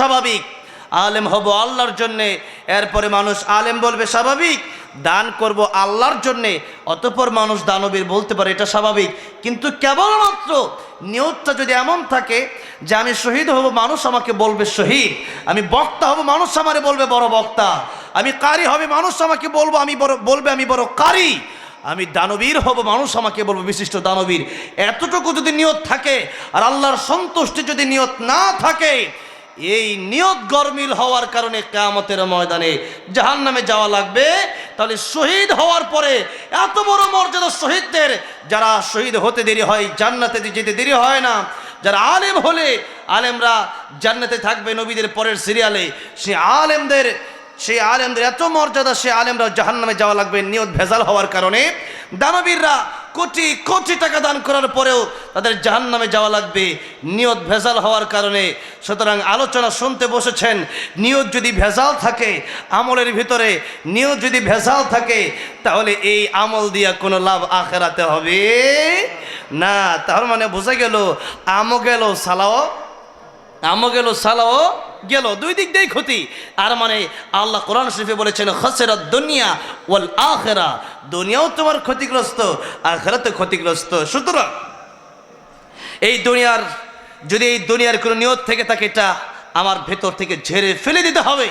স্বাভাবিক, আলেম হব আল্লাহর জন্যে, এরপরে মানুষ আলেম বলবে স্বাভাবিক, দান করব আল্লাহর জন্যে, অতঃপর মানুষ দানবীর বলতে পারে, এটা স্বাভাবিক। কিন্তু কেবলমাত্র নিয়তটা যদি এমন থাকে যে আমি শহীদ হব, মানুষ আমাকে বলবে শহীদ, আমি বক্তা হব, মানুষ আমারে বলবে বড় বক্তা, আমি কারি হবে, মানুষ আমাকে বলবে আমি বড় কারি, আমি দানবীর হব, মানুষ আমাকে বলবে বিশিষ্ট দানবীর, এতটুকু যদি নিয়ত থাকে আর আল্লাহর সন্তুষ্টি যদি নিয়ত না থাকে, এই নিয়ত গরমিল হওয়ার কারণে কিয়ামতের ময়দানে জাহান্নামে যাওয়া লাগবে। তাহলে শহীদ হওয়ার পরে এত বড় মর্যাদা শহীদদের, যারা শহীদ হতে দেরি হয় জান্নাতে যেতে দেরি হয় না, যারা আলেম হলে আলেমরা জান্নাতে থাকবে নবীদের পরের সিরিয়ালে, সেই আলেমদের এত মর্যাদা, সে আলেমরা জাহান্নামে যাওয়া লাগবে নিয়ত ভেজাল হওয়ার কারণে। দানবীররা কোটি কোটি টাকা দান করার পরেও তাদের জাহান্নামে যাওয়া লাগবে নিয়ত ভেজাল হওয়ার কারণে। সুতরাং আলোচনা শুনতে বসেছেন, নিয়ত যদি ভেজাল থাকে, আমলের ভিতরে নিয়ত যদি ভেজাল থাকে, তাহলে এই আমল দিয়া কোনো লাভ আখেরাতে হবে না। তার মানে বোঝা গেল আমও গেল সালাও গেল, দুই দিক দিয়েই ক্ষতি। আর মানে আল্লাহ কোরআন শরীফে বলেছেন খাসিরাত দুনিয়া ওয়াল আখিরা, দুনিয়াও তোমার ক্ষতিগ্রস্ত, আখিরাতে ক্ষতিগ্রস্ত। সুতরাং এই দুনিয়ার কোনো নিয়ত থেকে থাকে, এটা আমার ভেতর থেকে ঝেড়ে ফেলে দিতে হবে।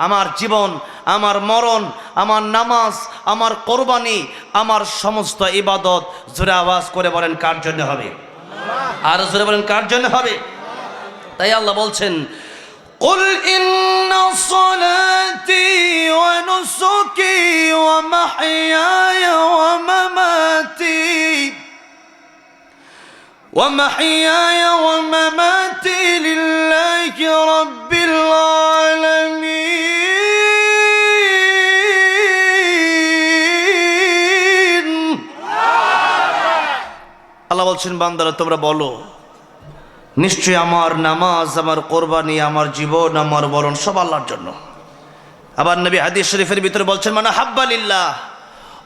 আমার জীবন, আমার মরণ, আমার নামাজ, আমার কোরবানি, আমার সমস্ত ইবাদত, জোরে আওয়াজ করে বলেন কার জন্য হবে? আর জোরে বলেন কার জন্য হবে? তাই আল্লাহ বলছেন قل إن صلاتي ونسكي ومحياي ومماتي لله رب العالمين। আল্লাহ বলছেন বান্দারা তোমরা বলো, নিশ্চয় আমার নামাজ, আমার কোরবানি, আমার জীবন, আমার মরণ সব আল্লাহর জন্য। আবার নবী হাদিস শরীফের ভিতরে বলছেন মান হাব্বা লিল্লাহ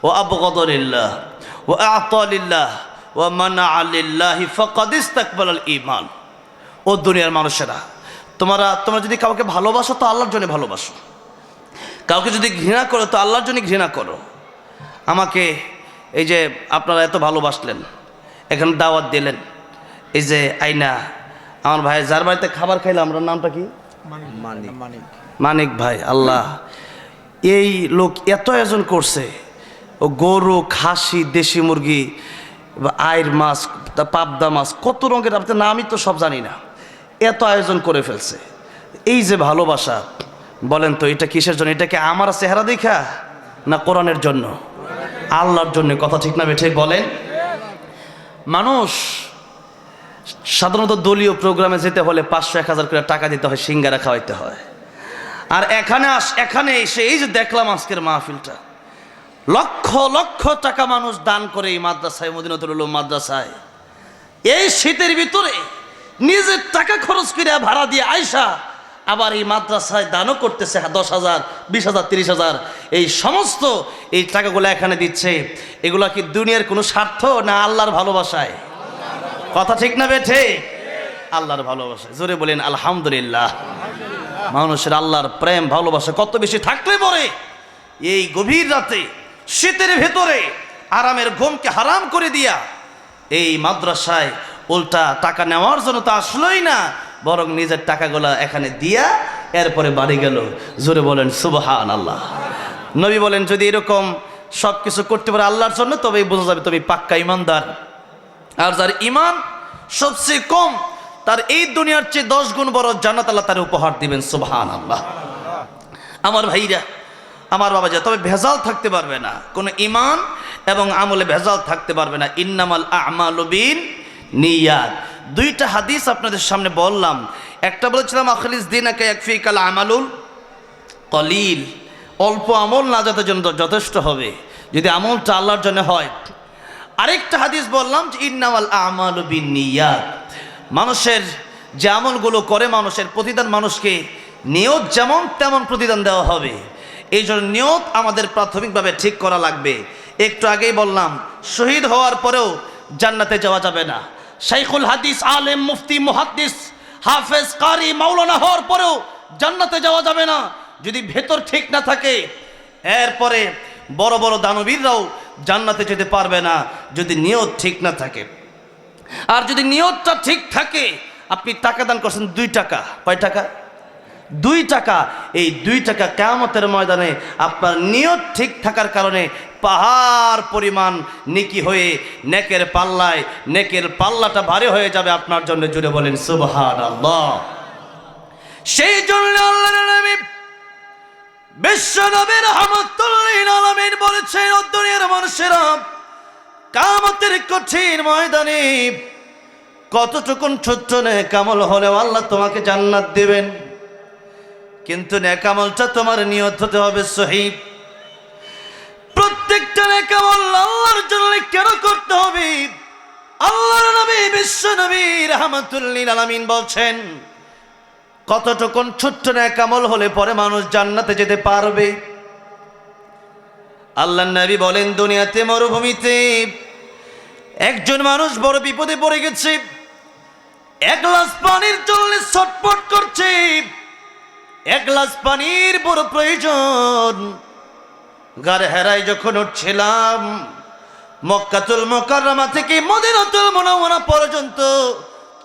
ওয়া আবগাদা লিল্লাহ ওয়া আ'তা লিল্লাহ ওয়া মানা লিল্লাহি ফাকাদ ইসতাকবালাল ঈমান। ও দুনিয়ার মানুষেরা, তোমরা যদি কাউকে ভালোবাসো তো আল্লাহর জন্য ভালোবাসো, কাউকে যদি ঘৃণা করো তো আল্লাহর জন্য ঘৃণা করো। আমাকে এই যে আপনারা এত ভালোবাসলেন, এখানে দাওয়াত দিলেন, এই যে আইনা আমার ভাই যার বাড়িতে খাবার খাইলাম, আমরা নামটা কি? মানিক ভাই। আল্লাহ, এই লোক এত আয়োজন করছে, ও গরু, খাসি, দেশি মুরগি, আইর মাছ, পাবদা মাছ, কত রঙের, আপনার নামই তো সব জানি না, এত আয়োজন করে ফেলছে। এই যে ভালোবাসা, বলেন তো এটা কিসের জন্য? এটা কি আমার চেহারা দেখা না কোরআনের জন্য? আল্লাহর জন্য। কথা ঠিক না বেঠিক বলেন? মানুষ সাধারণত দলীয় প্রোগ্রামে যেতে হলে 500-1000 করে টাকা দিতে হয়, সিঙ্গারা খাওয়াইতে হয়। আর এখানে এসে এই যে দেখলাম আজকের মাহফিলটা, লক্ষ লক্ষ টাকা মানুষ দান করে এই মাদ্রাসায়, মদিনাতুল উলুম মাদ্রাসায়। এই শীতের ভিতরে নিজের টাকা খরচ করে ভাড়া দিয়ে আয়সা আবার এই মাদ্রাসায় দানও করতেছে 10,000, 20,000, 30,000। এই সমস্ত এই টাকাগুলো এখানে দিচ্ছে, এগুলা কি দুনিয়ার কোনো স্বার্থ না আল্লাহর ভালোবাসায়? কথা ঠিক না বেঠে? আল্লাহর ভালোবাসা। জোরে বলেন আলহামদুলিল্লাহ। মানুষের আল্লাহর প্রেম ভালোবাসা কত বেশি থাকলে পরে এই গভীর রাতে শীতের ভেতরে আরামের ঘুমকে হারাম করে দিয়া এই মাদ্রাসায় উল্টা টাকা নেওয়ার জন্য তো আসলোই না, বরং নিজের টাকাগুলা এখানে দিয়া এরপরে বাড়ি গেল। জোরে বলেন সুবহানাল্লাহ। নবী বলেন যদি এরকম সব কিছু করতে পারে আল্লাহর জন্য, তবেই বোঝা যাবে তুমি পাক্কা ইমানদার। আর যার ইমান সবচেয়ে কম, তার এই দুনিয়ার চেয়ে 10 গুণ বড় জান্নাত আল্লাহ তার উপহার দিবেন। সুবহানাল্লাহ। আমার ভাইরা, আমার বাবা যা, তবে ভেজাল থাকতে পারবে না, কোনো ইমান এবং আমলে ভেজাল থাকতে পারবে না। ইন্নামাল আ'মালু বিন্নিয়াত। দুইটা হাদিস আপনাদের সামনে বললাম। একটা বলেছিলাম আখলিস দিনাকা ইয়াকফিকাল আমালুল কলিল, অল্প আমল নাজাতের জন্য যথেষ্ট হবে যদি আমলটা আল্লাহর জন্য হয়। আরেকটা হাদিস বললাম যে ইন্নামাল আ'মালু বিন্নিয়াত, মানুষের যে আমলগুলো করে মানুষের প্রতিদান মানুষকে নিয়ত যেমন তেমন প্রতিদান দেওয়া হবে। এই জন্য নিয়ত আমাদের প্রাথমিকভাবে ঠিক করা লাগবে। একটু আগেই বললাম শহীদ হওয়ার পরেও জান্নাতে যাওয়া যাবে না। শাইখুল হাদিস, আলেম, মুফতি, মুহাদ্দিস হাফেজ কারি মাওলানা হওয়ার পরেও জান্নাতে যাওয়া যাবে না যদি ভেতর ঠিক না থাকে। এরপরে বড় বড় দানবীররাও জান্নাতে যেতে পারবে না যদি নিয়ত ঠিক না থাকে। আর যদি নিয়তটা ঠিক থাকে, আপনি টাকা দান করছেন 2 টাকা, কয় টাকা? 2 টাকা। এই 2 টাকা কিয়ামতের ময়দানে আপনার নিয়ত ঠিক থাকার কারণে পাহাড় পরিমাণ নেকি হয়ে নেকের পাল্লায়, নেকের পাল্লাটা ভারী হয়ে যাবে আপনার জন্য। জুড়ে বলেন সুবহানাল্লাহ। সেই জন্য আল্লাহর নবী বিশ্ব নবী রাহমাতুল লিল আলামিন বলেছেন, ও দুনিয়ার মানুষেরা, কিয়ামতের কঠিন ময়দানে কতটুকুন ছোট্ট নেক আমল হলেও আল্লাহ তোমাকে জান্নাত দিবেন, কিন্তু নেক আমলটা তোমার নিয়ত হতে হবে সহিহ। প্রত্যেকটা নেক আমল আল্লাহর জন্য কেন করতে হবে? আল্লাহর নবী বিশ্ব নবী রাহমাতুল লিল আলামিন বলছেন, কতটুকুন ছোট্ট নেক আমল হলে পরে মানুষ জান্নাতে যেতে পারবে। আল্লাহর নবী বলেন, দুনিয়াতে মরুভূমিতে একজন মানুষ বড় বিপদে পড়ে গেছে, 1 গ্লাস পানির জন্য ছটফট করছে। 1 গ্লাস পানির বড় প্রয়োজন। গাড়ি হেরায় যখন উঠছিলাম, মক্কাতুল মুকাররমা থেকে মদিনাতুল মুনাওয়ারা পর্যন্ত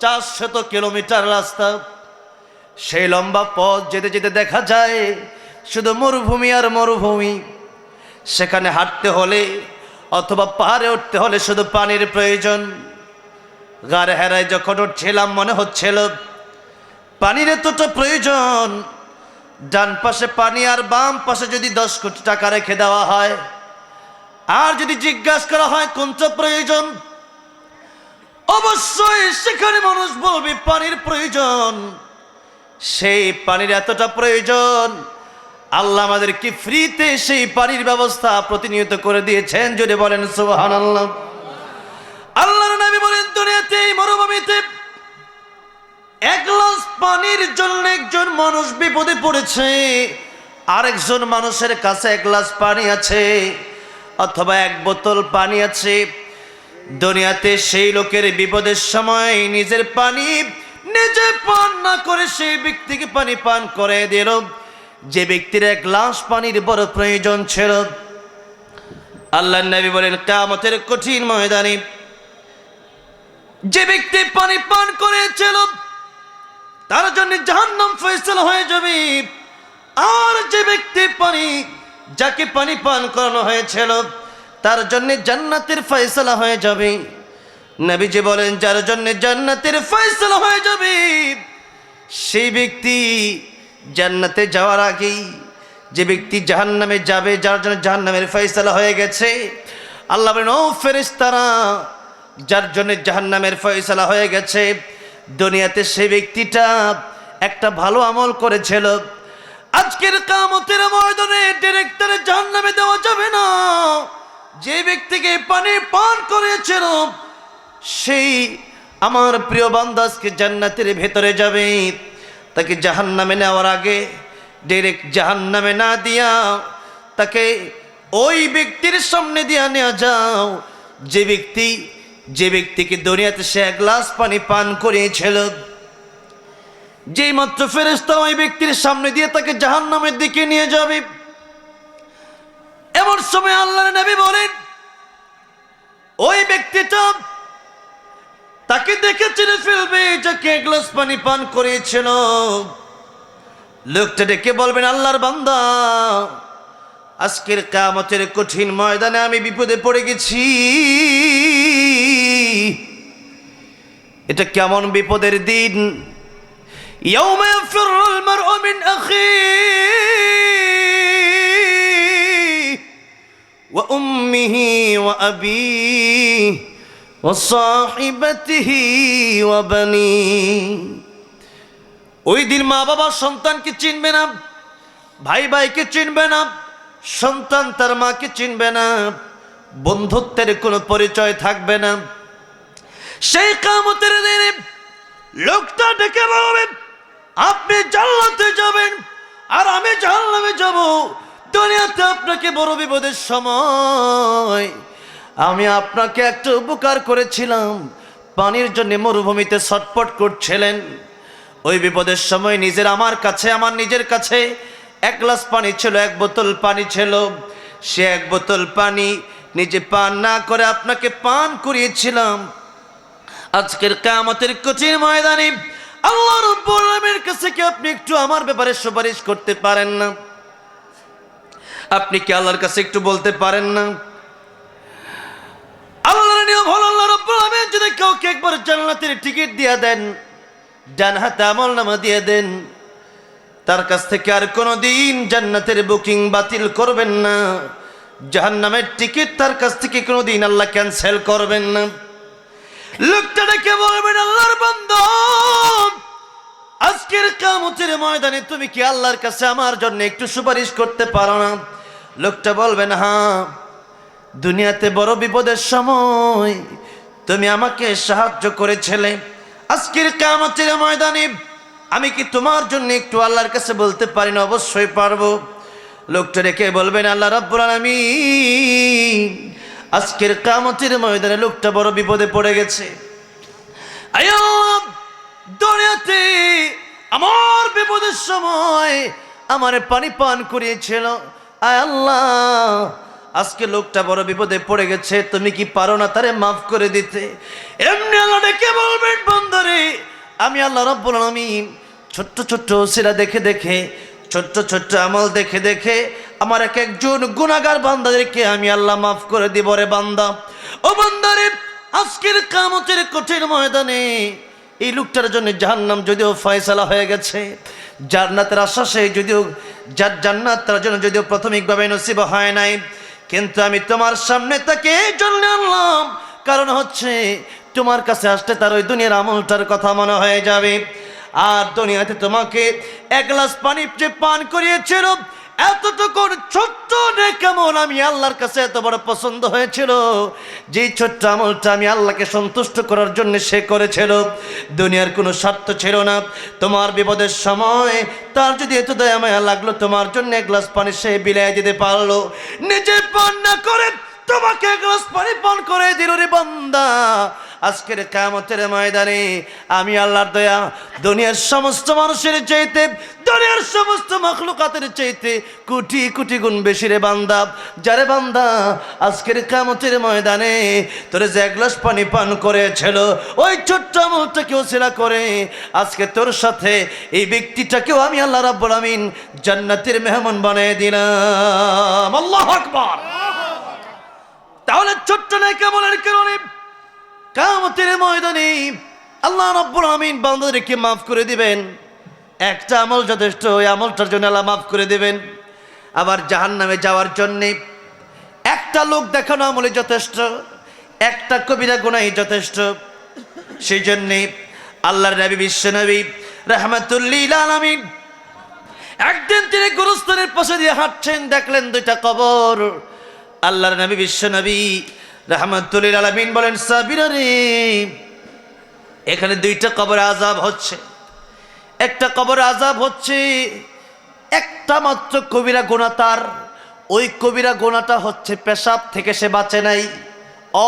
400 কিলোমিটার রাস্তা। সেই লম্বা পথ যেতে যেতে দেখা যায় শুধু মরুভূমি আর মরুভূমি। সেখানে হাঁটতে হলে অথবা পাহাড়ে উঠতে হলে শুধু পানির প্রয়োজন। গাড়ি হেরায় যখন উঠছিলাম মনে হচ্ছিল পানির এতটা প্রয়োজন, ডান পাশে পানি আর বাম পাশে যদি 10 কোটি টাকা রেখে দেওয়া হয়, আর যদি জিজ্ঞাসা করা হয় কোনটা প্রয়োজন, অবশ্যই সেখানে মানুষ বলবে পানির প্রয়োজন। সেই পানির এতটা প্রয়োজন, আল্লাহ আমাদেরকে ফ্রিতে সেই পানির ব্যবস্থা প্রতিনিয়ত করে দিয়েছেন। যদি বলেন সুবহানাল্লাহ। আল্লাহর নবী বলেন, দুনিয়াতে মরুভূমিতে 1 গ্লাস পানির জন্য একজন মানুষ বিপদে পড়েছে, আরেকজন মানুষের কাছে 1 গ্লাস পানি আছে অথবা 1 বোতল পানি আছে। দুনিয়াতে সেই লোকের বিপদের সময় নিজের পানি নিজে পান না করে সেই ব্যক্তিকে পানি পান করে দিল, যে ব্যক্তির 1 গ্লাস পানির বড় প্রয়োজন ছিল। আল্লাহর নবী বলেন, কিয়ামতের কঠিন ময়দানে যে ব্যক্তি পানি পান করেছিল তার জন্য জাহান্নাম ফয়সালা হয়ে যাবে, আর যে ব্যক্তি যাকে পানি পান করানো হয়েছিল তার জন্য জান্নাতের ফয়সালা হয়ে যাবে। নবীজি বলেন, যার জন্য জান্নাতের ফয়সালা হয়ে যাবে সেই ব্যক্তি জান্নাতে যাওয়ার আগেই যে ব্যক্তি জাহান্নামে যাবে, যার জন্য জাহান্নামের ফয়সালা হয়ে গেছে, আল্লাহ বলেন, ও ফেরেশতারা, যার জন্য জাহান্নামের ফয়সালা হয়ে গেছে, দুনিয়াতে সেই ব্যক্তিটা একটা ভালো আমল করেছিল, আজকের কিয়ামতের ময়দানে ডিরেক্টরে জাহান্নামে দেওয়া যাবে না। যে ব্যক্তিকে পানি পান করেছিল সেই আমার প্রিয় বান্দা আজকে জান্নাতের ভেতরে যাবে। তাকে জাহান্নামে নেওয়ার আগে ডাইরেক্ট জাহান্নামে না দিয়া তাকে ওই ব্যক্তির সামনে দিয়া নেওয়া যাও যে ব্যক্তিকে দুনিয়াতে সে 1 গ্লাস পানি পান করিয়েছিল। যেই মাত্র ফেরেশতা ওই ব্যক্তির সামনে দিয়ে তাকে জাহান্নামের দিকে নিয়ে যাবে, এমন সময় আল্লাহর নবী বলেন, ওই ব্যক্তিটা তাকে দেখে চিনে ফেলবে যাকে 1 গ্লাস পানি পান করিয়েছিল। লোকটা ডেকে বলবেন, আল্লাহর বান্দা, আজকের কিয়ামতের কঠিন ময়দানে আমি বিপদে পড়ে গেছি। এটা কেমন বিপদের দিন! ইয়াউমা ইয়াফিরুল মারউ মিন আখিহি ওয়া উম্মিহি ওয়া আবিহি ওয়া সাহিবাতিহি ওয়া বানিহি। ওই দিন মা বাবা সন্তানকে চিনবে না, ভাই ভাইকে চিনবে না, সন্তান তার মাকে চিনবে না, বন্ধুত্বের কোনো পরিচয় থাকবে না। সেই কিয়ামতের দিনে লোকটা ডেকে বলবে, আপনি জান্নাতে যাবেন আর আমি জাহান্নামে যাব। দুনিয়াতে আপনাকে বড় বিপদের সময় আমি আপনাকে একটা উপকার করেছিলাম, পানির জন্য মরুভূমিতে ছটফট করছিলেন, ওই বিপদের সময় আমার নিজের কাছে এক গ্লাস পানি ছিল, এক বোতল পানি ছিল। সে এক বোতল পানি নিজে পান না করে আপনাকে পান করিয়েছিলাম। আজকের কিয়ামতের কঠিন ময়দানে আল্লাহ রাব্বুল আলামিনের কাছে কি আপনি একটু আমার ব্যাপারে সুপারিশ করতে পারেন না? আপনি কি আল্লাহর কাছে একটু বলতে পারেন না? আল্লাহর নিয়ম হলো আল্লাহ রাব্বুল আলামিন যদি কাউকে একবার জান্নাতের টিকিট দিয়ে দেন, ডান হাতে আমলনামা দিয়ে দেন, তার কাছ থেকে আর কোনোদিন জান্নাতের বুকিং বাতিল করবেন না, জাহান্নামের টিকিট তার কাছ থেকে কোনোদিন আল্লাহ ক্যান্সেল করবেন না। লোকটা ডেকে বলবেন, আল্লাহর বান্দা, আজকের কিয়ামতের ময়দানে তুমি কি আল্লাহর কাছে আমার জন্য একটু সুপারিশ করতে পারো না? লোকটা বলবেন, হ্যাঁ, দুনিয়াতে বড় বিপদের সময় তুমি আমাকে সাহায্য করেছিলে, আজকের কিয়ামতের ময়দানে আমি কি তোমার জন্য একটু আল্লাহর কাছে বলতে পারি না? অবশ্যই পারবো। লোকটা রেখে বলবেন, আল্লাহ রাব্বুল আলামিন, আজকের কিয়ামতের ময়দানে লোকটা বড় বিপদে পড়ে গেছে। আয় আল্লাহ, দুনিয়াতে আমার বিপদের সময় আমারে পানি পান করিয়েছিল, আয় আল্লাহ, আজকে লোকটা বড় বিপদে পড়ে গেছে, তুমি কি পারো না তারে মাফ করে দিতে? এমনি আল্লাহ ডেকে বলবেন, বান্দারে, আমি আল্লাহ রাব্বুল আলামিন ছোট্ট ছোট্ট ওসিলা দেখে দেখে, ছোট্ট ছোট্ট আমল দেখে দেখে আমার এক একজন গুনাহগার বান্দাদেরকে আমি আল্লাহ মাফ করে দিব রে বান্দা। ও বান্দারে, আজকের কিয়ামতের কঠিন ময়দানে এই লোকটার জন্য জাহান্নাম যদিও ফয়সালা হয়ে গেছে, জান্নাতের আশ্বাসে যদিও জান্নাত তার জন্য যদিও প্রাথমিকভাবে নসিব হয় নাই, কিন্তু আমি তোমার সামনে তাকে এই জন্য আনলাম, কারণ হচ্ছে তোমার কাছে আসতে তার ওই দুনিয়ার আমলটার কথা মনে হয়ে যাবে। আর দুনিয়াতে তোমাকে এক গ্লাস পানি যে পান করিয়েছিল, এতটুকু ছোট্ট নেক আমল আমি আল্লাহর কাছে এত বড় পছন্দ হয়েছিল, যেই ছোট্ট আমলটা আমি আল্লাহকে সন্তুষ্ট করার জন্য সে করেছিল, দুনিয়ার কোনো স্বার্থ ছিল না। তোমার বিপদের সময় তার যদি এত দয়া মায়া লাগলো, তোমার জন্য এক গ্লাস পানি সে বিলাই দিতে পারলো, নিজে পান না করে তোমাকে এক গ্লাস পানি পান করে দিল রে বান্দা। আজকের কিয়ামতের ময়দানে আমি আল্লাহর দয়া দুনিয়ার সমস্ত মানুষের চাইতে, দুনিয়ার সমস্ত মাখলুকাতের চাইতে কোটি কোটি গুণ বেশি রে বান্দা। যারে বান্দা আজকের কিয়ামতের ময়দানে তোরে যে এক গ্লাস পানি পান করেছিল, ওই ছোট্ট আমলটাকে ওসিলা করে আজকে তোর সাথে এই ব্যক্তিটাকেও আমি আল্লাহ রাব্বুল আমিন জান্নাতের মেহমান বানিয়ে দিলাম। আল্লাহু আকবার। তাহলে ছোট্ট নেক আমলের কারণে কিয়ামতের ময়দানে আল্লাহ রাব্বুল আমিন বান্দাদেরকে মাফ করে দিবেন। একটা আমল যথেষ্ট, ওই আমলটার জন্য আল্লাহ মাফ করে দিবেন। আবার জাহান্নামে যাওয়ার জন্যে একটা লোক দেখানো আমলে যথেষ্ট, একটা কবিরা গুনাহই যথেষ্ট। সেই জন্যে আল্লাহর নবী বিশ্বনবী রাহমাতুল লিল আলামিন একদিন তিনি গুরুস্থানের পাশে দিয়ে হাঁটছেন, দেখলেন দুইটা কবর। আল্লাহর নবী বিশ্বনবী রাহমাতুল লিল আলামিন বলেন, সাহাবীরা রে, এখানে দুইটা কবরে আযাব হচ্ছে। একটা কবরে আযাব হচ্ছে, একটা মাত্র কবিরা গুনাহ তার, ওই কবিরা গুনাহটা হচ্ছে পেশাব থেকে সে বাঁচে নাই,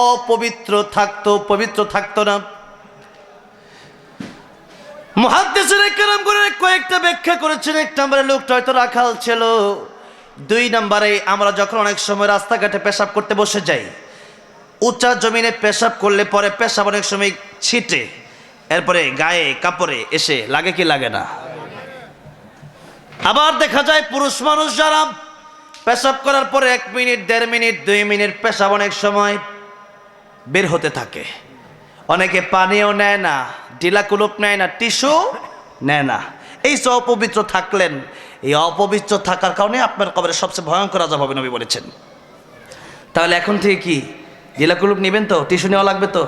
অপবিত্র থাকতো, পবিত্র থাকতো না। মুহাদ্দিসিনে কেরাম করে কয়েকটা ব্যাখ্যা করেছেন। এক নম্বরে লোকটা হয়তো রাখাল ছিল, দুই নম্বরে আমরা যখন অনেক সময় রাস্তাঘাটে পেশাব করতে বসে যাই, উঁচা জমিনে পেশাব করলে পরে পেশাব অনেক সময় ছিটে, এরপরে গায়ে কাপড়ে এসে লাগে কি লাগে না। আবার দেখা যায় পুরুষ মানুষ যারা পেশাব করার পরে 1 মিনিট, 1.5 মিনিট, 2 মিনিট পেশাব অনেক সময় বের হতে থাকে। অনেকে পানিও নেয় না, ডিলা কুলুপ নেয় না, টিস্যু নেয় না। এই যে অপবিত্র থাকলেন, এই অপবিত্র থাকার কারণে আপনার কবরে সবচেয়ে ভয়ঙ্কর আযাব হবে নবী বলেছেন। তাহলে এখন থেকে কি ডিলা কুলুপ নেবেন তো? টিস্যু নেওয়া লাগবে তো?